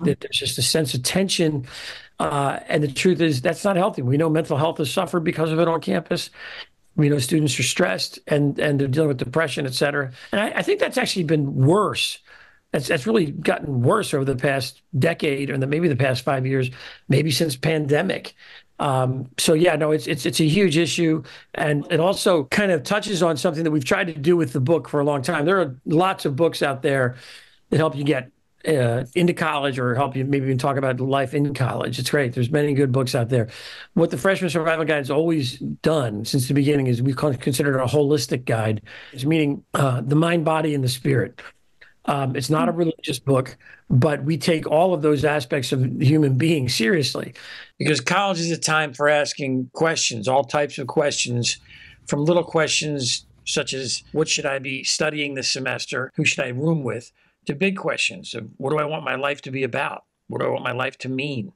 that there's just a sense of tension. And the truth is that's not healthy. We know mental health has suffered because of it on campus. We know students are stressed and they're dealing with depression, et cetera. And I think that's actually been worse. That's really gotten worse over the past decade or maybe the past 5 years, maybe since pandemic. So yeah, no, it's a huge issue, and it also kind of touches on something that we've tried to do with the book for a long time. There are lots of books out there that help you get into college or help you maybe even talk about life in college. It's great. There's many good books out there. What the Freshman Survival Guide has always done since the beginning is we've considered it a holistic guide. It's meaning the mind, body, and the spirit. It's not a religious book, but we take all of those aspects of the human being seriously. Because college is a time for asking questions, all types of questions, from little questions such as what should I be studying this semester? Who should I room with? To big questions of what do I want my life to be about? What do I want my life to mean?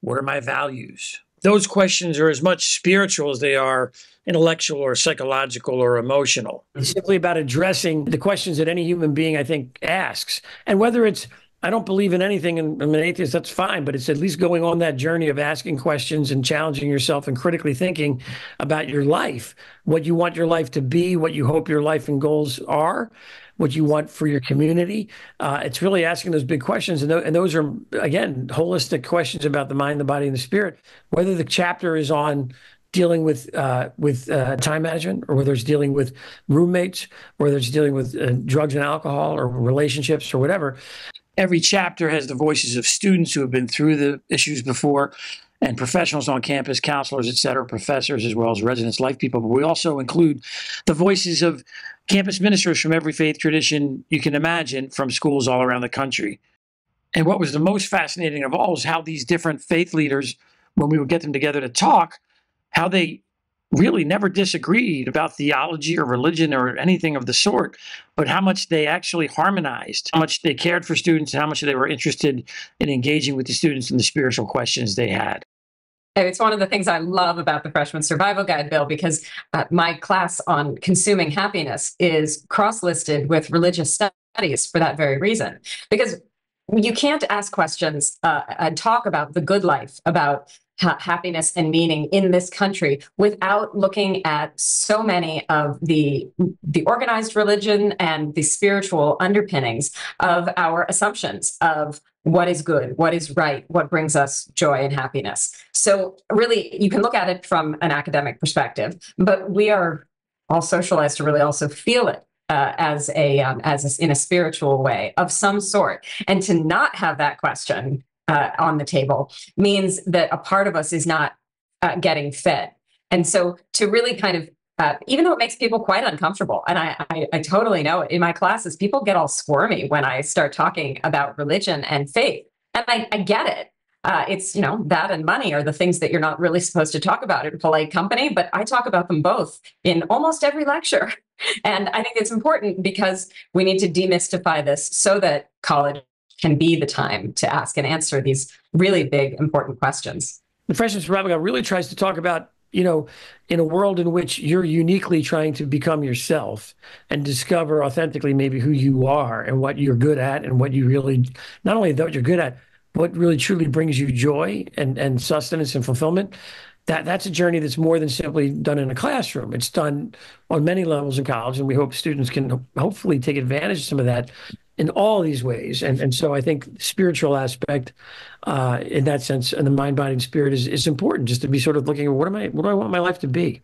What are my values? Those questions are as much spiritual as they are intellectual or psychological or emotional. It's simply about addressing the questions that any human being, I think, asks. And whether it's, I don't believe in anything and I'm an atheist, that's fine, but it's at least going on that journey of asking questions and challenging yourself and critically thinking about your life, what you want your life to be, what you hope your life and goals are, what you want for your community. It's really asking those big questions. And those are, again, holistic questions about the mind, the body, and the spirit. Whether the chapter is on dealing with time management, or whether it's dealing with roommates, or whether it's dealing with drugs and alcohol or relationships or whatever. Every chapter has the voices of students who have been through the issues before, and professionals on campus, counselors, et cetera, professors, as well as residents, life people. But we also include the voices of campus ministers from every faith tradition you can imagine from schools all around the country. And what was the most fascinating of all is how these different faith leaders, when we would get them together to talk, how they really never disagreed about theology or religion or anything of the sort, but how much they actually harmonized, how much they cared for students, and how much they were interested in engaging with the students in the spiritual questions they had. It's one of the things I love about the Freshman Survival Guide, Bill, because my class on consuming happiness is cross-listed with religious studies for that very reason. Because you can't ask questions and talk about the good life, about happiness and meaning in this country without looking at so many of the organized religion and the spiritual underpinnings of our assumptions of what is good, what is right, what brings us joy and happiness. So really, you can look at it from an academic perspective, but we are all socialized to really also feel it in a spiritual way of some sort. And to not have that question on the table means that a part of us is not getting fed. And so to really kind of, even though it makes people quite uncomfortable, and I totally know it in my classes, people get all squirmy when I start talking about religion and faith. And I get it. It's, that and money are the things that you're not really supposed to talk about in polite company, but I talk about them both in almost every lecture. And I think it's important because we need to demystify this so that college can be the time to ask and answer these really big, important questions. The Freshman Survival Guide really tries to talk about, in a world in which you're uniquely trying to become yourself and discover authentically maybe who you are and what you're good at and what you really, not only what you're good at, what really truly brings you joy and sustenance and fulfillment. That's a journey that's more than simply done in a classroom. It's done on many levels in college, and we hope students can hopefully take advantage of some of that in all these ways. And so I think the spiritual aspect in that sense, and the mind, body, and spirit is important, just to be sort of looking at what do I want my life to be?